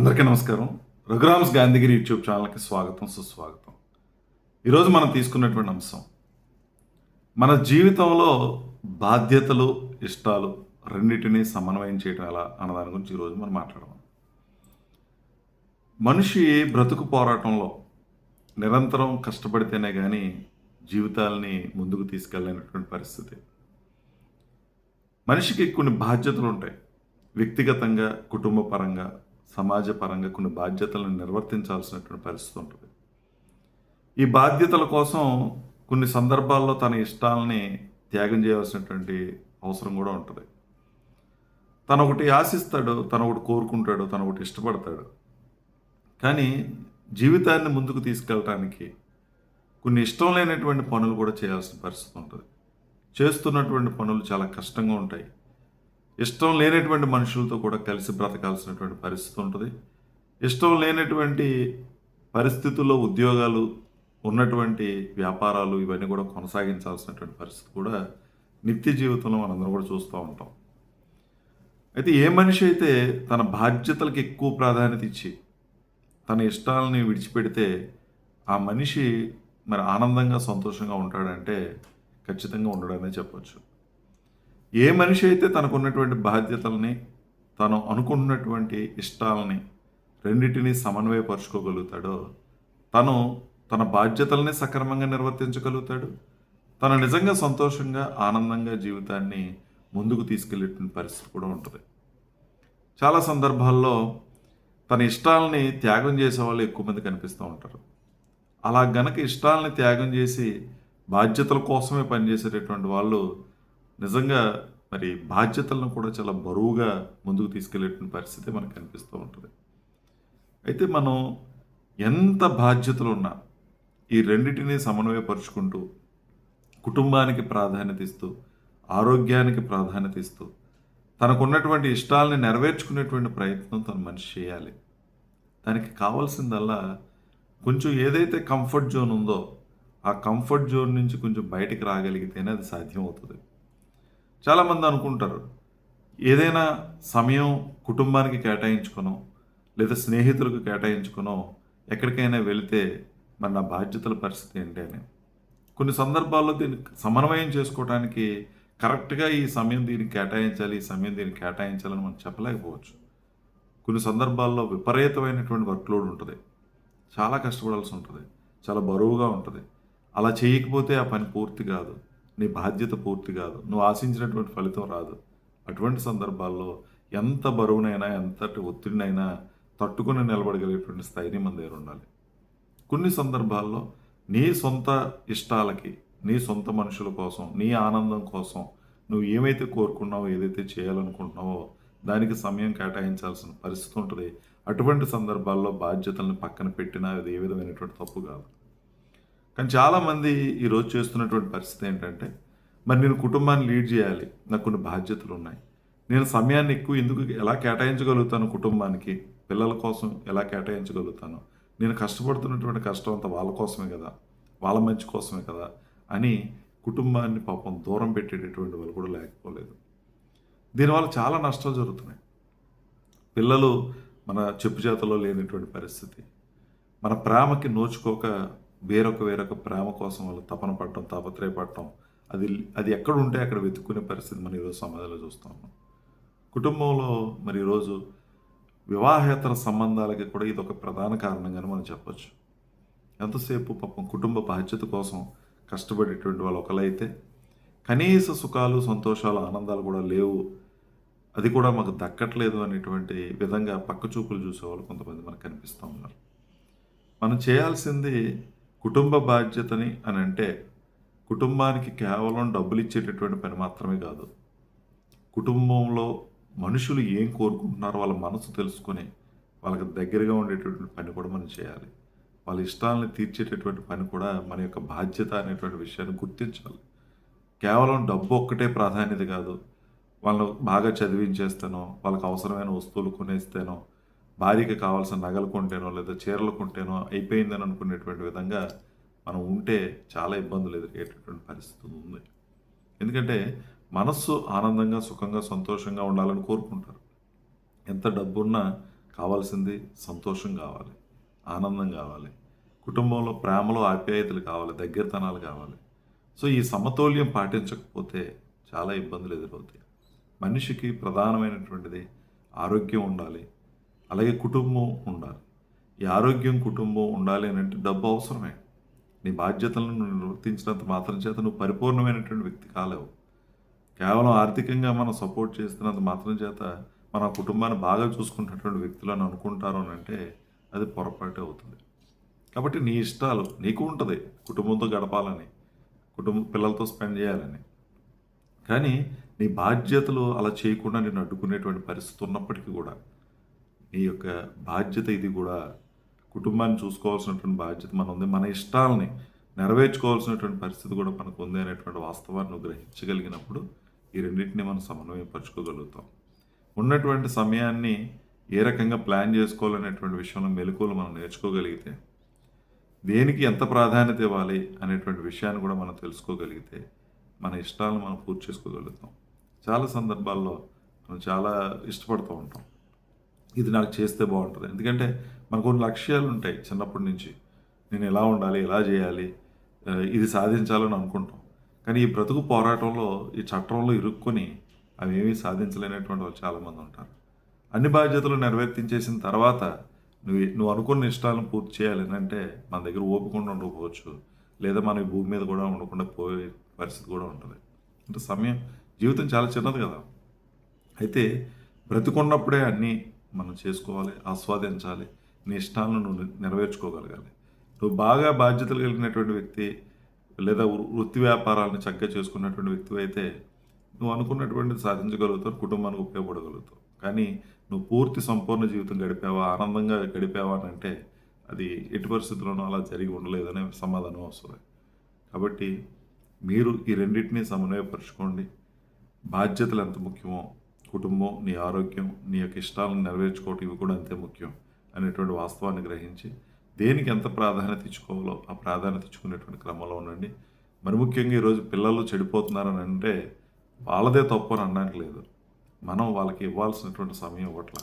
అందరికీ నమస్కారం. రఘురామ్స్ గాంధీగిరి యూట్యూబ్ ఛానల్కి స్వాగతం, సుస్వాగతం. ఈరోజు మనం తీసుకున్నటువంటి అంశం, మన జీవితంలో బాధ్యతలు, ఇష్టాలు రెండింటినీ సమన్వయం చేయడం ఎలా అన్న దాని గురించి ఈరోజు మనం మాట్లాడదాం. మనిషి బ్రతుకు పోరాటంలో నిరంతరం కష్టపడితేనే కానీ జీవితాల్ని ముందుకు తీసుకెళ్ళలేనటువంటి పరిస్థితి. మనిషికి కొన్ని బాధ్యతలు ఉంటాయి. వ్యక్తిగతంగా, కుటుంబ పరంగా, సమాజపరంగా కొన్ని బాధ్యతలను నిర్వర్తించాల్సినటువంటి పరిస్థితి ఉంటుంది. ఈ బాధ్యతల కోసం కొన్ని సందర్భాల్లో తన ఇష్టాలని త్యాగం చేయాల్సినటువంటి అవసరం కూడా ఉంటుంది. తను ఒకటి ఆశిస్తాడు, తను ఒకటి కోరుకుంటాడు, తను ఒకటి ఇష్టపడతాడు. కానీ జీవితాన్ని ముందుకు తీసుకెళ్ళటానికి కొన్ని ఇష్టం లేనటువంటి పనులు కూడా చేయాల్సిన పరిస్థితి ఉంటుంది. చేస్తున్నటువంటి పనులు చాలా కష్టంగా ఉంటాయి. ఇష్టం లేనటువంటి మనుషులతో కూడా కలిసి బ్రతకాల్సినటువంటి పరిస్థితి ఉంటుంది. ఇష్టం లేనటువంటి పరిస్థితుల్లో ఉద్యోగాలు, ఉన్నటువంటి వ్యాపారాలు ఇవన్నీ కూడా కొనసాగించాల్సినటువంటి పరిస్థితి కూడా నిత్య జీవితంలో మనందరం కూడా చూస్తూ ఉంటాం. అయితే ఏ మనిషి అయితే తన బాధ్యతలకు ఎక్కువ ప్రాధాన్యత ఇచ్చి తన ఇష్టాలని విడిచిపెడితే ఆ మనిషి మరి ఆనందంగా, సంతోషంగా ఉంటాడంటే ఖచ్చితంగా ఉండడనే చెప్పొచ్చు. ఏ మనిషి అయితే తనకున్నటువంటి బాధ్యతల్ని, తను అనుకున్నటువంటి ఇష్టాలని రెండింటినీ సమన్వయపరుచుకోగలుగుతాడో తను తన బాధ్యతల్ని సక్రమంగా నిర్వర్తించగలుగుతాడు. తను నిజంగా సంతోషంగా, ఆనందంగా జీవితాన్ని ముందుకు తీసుకెళ్ళేటువంటి పరిస్థితి కూడా ఉంటుంది. చాలా సందర్భాల్లో తన ఇష్టాలని త్యాగం చేసే వాళ్ళు ఎక్కువ మంది కనిపిస్తూ ఉంటారు. అలా గనక ఇష్టాలని త్యాగం చేసి బాధ్యతల కోసమే పనిచేసేటటువంటి వాళ్ళు నిజంగా మరి బాధ్యతలను కూడా చాలా బరువుగా ముందుకు తీసుకెళ్లేటువంటి పరిస్థితి మనకు కనిపిస్తూ ఉంటుంది. అయితే మనం ఎంత బాధ్యతలు ఉన్నా ఈ రెండింటినీ సమన్వయపరుచుకుంటూ కుటుంబానికి ప్రాధాన్యత ఇస్తూ, ఆరోగ్యానికి ప్రాధాన్యత ఇస్తూ, తనకున్నటువంటి ఇష్టాలని నెరవేర్చుకునేటువంటి ప్రయత్నం తన మనిషి చేయాలి. దానికి కావాల్సిందల్లా కొంచెం ఏదైతే కంఫర్ట్ జోన్ ఉందో ఆ కంఫర్ట్ జోన్ నుంచి కొంచెం బయటికి రాగలిగితేనే అది సాధ్యం అవుతుంది. చాలామంది అనుకుంటారు, ఏదైనా సమయం కుటుంబానికి కేటాయించుకునో లేదా స్నేహితులకు కేటాయించుకునో ఎక్కడికైనా వెళితే మరి నా బాధ్యతల పరిస్థితి ఏంటి అని. కొన్ని సందర్భాల్లో దీన్ని సమన్వయం చేసుకోవడానికి కరెక్ట్గా ఈ సమయం దీనికి కేటాయించాలి, ఈ సమయం దీనికి కేటాయించాలని మనం చెప్పలేకపోవచ్చు. కొన్ని సందర్భాల్లో విపరీతమైనటువంటి వర్క్లోడ్ ఉంటుంది. చాలా కష్టపడాల్సి ఉంటుంది. చాలా బరువుగా ఉంటుంది. అలా చేయకపోతే ఆ పని పూర్తి కాదు, నీ బాధ్యత పూర్తి కాదు, నువ్వు ఆశించినటువంటి ఫలితం రాదు. అటువంటి సందర్భాల్లో ఎంత బరువునైనా, ఎంతటి ఒత్తిడినైనా తట్టుకుని నిలబడగలిగేటువంటి స్థైర్యం మన దగ్గర ఉండాలి. కొన్ని సందర్భాల్లో నీ సొంత ఇష్టాలకి, నీ సొంత మనుషుల కోసం, నీ ఆనందం కోసం నువ్వు ఏమైతే కోరుకున్నావో, ఏదైతే చేయాలనుకుంటున్నావో దానికి సమయం కేటాయించాల్సిన పరిస్థితి ఉంటుంది. అటువంటి సందర్భాల్లో బాధ్యతలను పక్కన పెట్టినా అది ఏ విధమైనటువంటి తప్పు కాదు. కానీ చాలామంది ఈరోజు చేస్తున్నటువంటి పరిస్థితి ఏంటంటే, మరి నేను కుటుంబాన్ని లీడ్ చేయాలి, నాకు కొన్ని బాధ్యతలు ఉన్నాయి, నేను సమయాన్ని ఎందుకు ఎలా కేటాయించగలుగుతాను, కుటుంబానికి పిల్లల కోసం ఎలా కేటాయించగలుగుతాను, నేను కష్టపడుతున్నటువంటి కష్టం అంతా వాళ్ళ కోసమే కదా, వాళ్ళ మంచి కోసమే కదా అని కుటుంబాన్ని పాపం దూరం పెట్టేటటువంటి వాళ్ళు కూడా లేకపోలేదు. దీనివల్ల చాలా నష్టాలు జరుగుతున్నాయి. పిల్లలు మన చెప్పు చేతలో లేనటువంటి పరిస్థితి, మన ప్రేమకి నోచుకోక వేరొక ప్రేమ కోసం వాళ్ళు తపన పడటం, తాపత్రయపడటం, అది అది ఎక్కడ ఉంటే అక్కడ వెతుక్కునే పరిస్థితి మనం ఈరోజు సమాజంలో చూస్తూ ఉన్నాం. కుటుంబంలో మరి ఈరోజు వివాహేతర సంబంధాలకి కూడా ఇది ఒక ప్రధాన కారణంగానే మనం చెప్పొచ్చు. ఎంతసేపు పాపం కుటుంబ బాధ్యత కోసం కష్టపడేటువంటి వాళ్ళు ఒకలైతే, కనీస సుఖాలు, సంతోషాలు, ఆనందాలు కూడా లేవు, అది కూడా మాకు దక్కట్లేదు అనేటువంటి విధంగా పక్క చూపులు చూసేవాళ్ళు కొంతమంది మనకు కనిపిస్తూ ఉన్నారు. మనం చేయాల్సింది కుటుంబ బాధ్యతని అని అంటే కుటుంబానికి కేవలం డబ్బులు ఇచ్చేటటువంటి పని మాత్రమే కాదు. కుటుంబంలో మనుషులు ఏం కోరుకుంటున్నారో వాళ్ళ మనసు తెలుసుకొని వాళ్ళకి దగ్గరగా ఉండేటటువంటి పని కూడా మనం చేయాలి. వాళ్ళ ఇష్టాలను తీర్చేటటువంటి పని కూడా మన యొక్క బాధ్యత అనేటువంటి విషయాన్ని గుర్తించాలి. కేవలం డబ్బు ఒక్కటే ప్రాధాన్యత కాదు. వాళ్ళను బాగా చదివించేస్తానో, వాళ్ళకి అవసరమైన వస్తువులు కొనేస్తేనో, భార్యకి కావాల్సిన నగలు కొంటేనో లేదా చీరలు కొంటేనో అయిపోయిందని అనుకునేటువంటి విధంగా మనం ఉంటే చాలా ఇబ్బందులు ఎదురయ్యేటటువంటి పరిస్థితి ఉంది. ఎందుకంటే మనస్సు ఆనందంగా, సుఖంగా, సంతోషంగా ఉండాలని కోరుకుంటారు. ఎంత డబ్బున్నా కావాల్సింది సంతోషం కావాలి, ఆనందం కావాలి, కుటుంబంలో ప్రేమలో ఆప్యాయతలు కావాలి, దగ్గరతనాలు కావాలి. సో ఈ సమతౌల్యం పాటించకపోతే చాలా ఇబ్బందులు ఎదురవుతాయి. మనిషికి ప్రధానమైనటువంటిది ఆరోగ్యం ఉండాలి, అలాగే కుటుంబం ఉండాలి. ఈ ఆరోగ్యం, కుటుంబం ఉండాలి అని అంటే డబ్బు అవసరమే. నీ బాధ్యతలను నువ్వు నిర్వర్తించినంత మాత్రం చేత నువ్వు పరిపూర్ణమైనటువంటి వ్యక్తి కాలేవు. కేవలం ఆర్థికంగా మనం సపోర్ట్ చేస్తున్నంత మాత్రం చేత మన కుటుంబాన్ని బాగా చూసుకుంటున్నటువంటి వ్యక్తులు అని అనుకుంటారు అని అంటే అది పొరపాటే అవుతుంది. కాబట్టి నీ ఇష్టాలు నీకు ఉంటుంది, కుటుంబంతో గడపాలని, పిల్లలతో స్పెండ్ చేయాలని. కానీ నీ బాధ్యతలు అలా చేయకుండా నేను అడ్డుకునేటువంటి పరిస్థితి ఉన్నప్పటికీ కూడా నీ యొక్క బాధ్యత ఇది కూడా కుటుంబాన్ని చూసుకోవాల్సినటువంటి బాధ్యత మన ఉంది, మన ఇష్టాలని నెరవేర్చుకోవాల్సినటువంటి పరిస్థితి కూడా మనకు ఉంది అనేటువంటి వాస్తవాన్ని నువ్వు గ్రహించగలిగినప్పుడు ఈ రెండింటిని మనం సమన్వయపరచుకోగలుగుతాం. ఉన్నటువంటి సమయాన్ని ఏ రకంగా ప్లాన్ చేసుకోవాలనేటువంటి విషయంలో మెలకువలు మనం నేర్చుకోగలిగితే, దేనికి ఎంత ప్రాధాన్యత ఇవ్వాలి అనేటువంటి విషయాన్ని కూడా మనం తెలుసుకోగలిగితే మన ఇష్టాలను మనం పూర్తి చేసుకోగలుగుతాం. చాలా సందర్భాల్లో మనం చాలా ఇష్టపడుతూ ఉంటాం, ఇది నాకు చేస్తే బాగుంటుంది. ఎందుకంటే మనకు కొన్ని లక్ష్యాలు ఉంటాయి చిన్నప్పటి నుంచి, నేను ఎలా ఉండాలి, ఎలా చేయాలి, ఇది సాధించాలని అనుకుంటాం. కానీ ఈ బ్రతుకు పోరాటంలో, ఈ చట్టంలో ఇరుక్కొని అవి ఏమీ సాధించలేనటువంటి వాళ్ళు చాలామంది ఉంటారు. అన్ని బాధ్యతలు నెరవేర్తించేసిన తర్వాత నువ్వు అనుకున్న ఇష్టాలను పూర్తి చేయాలని అంటే మన దగ్గర ఓపిక ఉండకపోవచ్చు, లేదా మన ఈ భూమి మీద కూడా ఉండకుండా పోయే పరిస్థితి కూడా ఉంటుంది. అంటే జీవితం చాలా చిన్నది కదా. అయితే బ్రతికున్నప్పుడే అన్నీ మనం చేసుకోవాలి, ఆస్వాదించాలి, నీ ఇష్టాలను నువ్వు నెరవేర్చుకోగలగాలి. నువ్వు బాగా బాధ్యతలు కలిగినటువంటి వ్యక్తి, లేదా వృత్తి వ్యాపారాలను చక్కగా చేసుకున్నటువంటి వ్యక్తి అయితే నువ్వు అనుకున్నటువంటిది సాధించగలుగుతావు, కుటుంబానికి ఉపయోగపడగలుగుతావు. కానీ నువ్వు పూర్తి సంపూర్ణ జీవితం గడిపావా, ఆనందంగా గడిపావా అని అంటే అది ఎట్టి పరిస్థితుల్లోనూ అలా జరిగి ఉండలేదనే సమాధానం వస్తుంది. కాబట్టి మీరు ఈ రెండింటినీ సమన్వయపరచుకోండి. బాధ్యతలు ఎంత ముఖ్యమో, కుటుంబం, నీ ఆరోగ్యం, నీ యొక్క ఇష్టాలను నెరవేర్చుకోవటం ఇవి కూడా అంతే ముఖ్యం అనేటువంటి వాస్తవాన్ని గ్రహించి దేనికి ఎంత ప్రాధాన్యత ఇచ్చుకోవాలో ఆ ప్రాధాన్యత ఇచ్చుకునేటువంటి క్రమంలో ఉండండి. మరి ముఖ్యంగా ఈరోజు పిల్లలు చెడిపోతున్నారని అంటే వాళ్ళదే తప్పు అని అనడానికి లేదు. మనం వాళ్ళకి ఇవ్వాల్సినటువంటి సమయం ఇవ్వట్లా.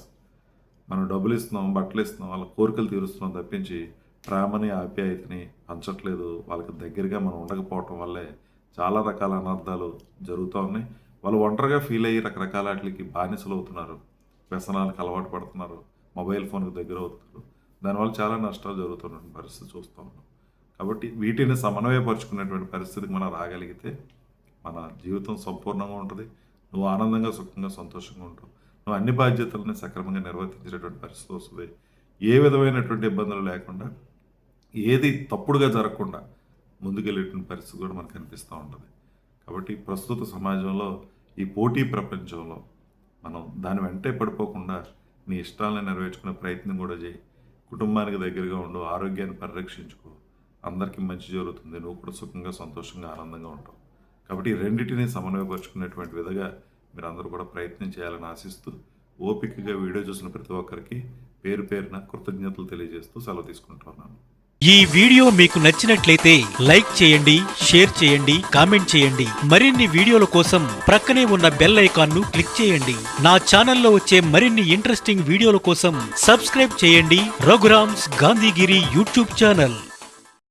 మనం డబ్బులు ఇస్తున్నాం, బట్టలు ఇస్తున్నాం, వాళ్ళ కోరికలు తీరుస్తున్నాం తప్పించి ప్రేమని, ఆప్యాయతని పంచట్లేదు. వాళ్ళకి దగ్గరగా మనం ఉండకపోవటం వల్లే చాలా రకాల అనర్థాలు జరుగుతూ ఉన్నాయి. వాళ్ళు ఒంటరిగా ఫీల్ అయ్యి రకరకాల వాటికి బానిసలు అవుతున్నారు, వ్యసనాలకు అలవాటు పడుతున్నారు, మొబైల్ ఫోన్కి దగ్గర అవుతున్నారు. దానివల్ల చాలా నష్టాలు జరుగుతున్నటువంటి పరిస్థితి చూస్తూ ఉన్నాం. కాబట్టి వీటిని సమన్వయపరుచుకునేటువంటి పరిస్థితికి మనం రాగలిగితే మన జీవితం సంపూర్ణంగా ఉంటుంది. నువ్వు ఆనందంగా, సుఖంగా, సంతోషంగా ఉంటావు. నువ్వు అన్ని బాధ్యతలను సక్రమంగా నిర్వర్తించేటువంటి పరిస్థితి వస్తుంది. ఏ విధమైనటువంటి ఇబ్బందులు లేకుండా, ఏది తప్పుడుగా జరగకుండా ముందుకెళ్ళేటువంటి పరిస్థితి కూడా మనకు కనిపిస్తూ ఉంటుంది. కాబట్టి ప్రస్తుత సమాజంలో, ఈ పోటీ ప్రపంచంలో మనం దాని వెంటే పడిపోకుండా నీ ఇష్టాలను నెరవేర్చుకునే ప్రయత్నం కూడా చేయి. కుటుంబానికి దగ్గరగా ఉండు, ఆరోగ్యాన్ని పరిరక్షించుకో. అందరికీ మంచి జరుగుతుంది, నువ్వు కూడా సుఖంగా, సంతోషంగా, ఆనందంగా ఉంటావు. కాబట్టి ఈ రెండింటినీ సమన్వయపరుచుకునేటువంటి విధంగా మీరు అందరూ కూడా ప్రయత్నం చేయాలని ఆశిస్తూ, ఓపికగా వీడియో చూసిన ప్రతి ఒక్కరికి పేరు పేరున కృతజ్ఞతలు తెలియజేస్తూ సెలవు తీసుకుంటున్నాను. ఈ వీడియో మీకు నచ్చినట్లయితే లైక్ చేయండి, షేర్ చేయండి, కామెంట్ చేయండి. మరిన్ని వీడియోల కోసం ప్రక్కనే ఉన్న బెల్ ఐకాన్ ను క్లిక్ చేయండి. నా ఛానల్లో వచ్చే మరిన్ని ఇంట్రెస్టింగ్ వీడియోల కోసం సబ్స్క్రైబ్ చేయండి రఘురామ్స్ గాంధీగిరి యూట్యూబ్ ఛానల్.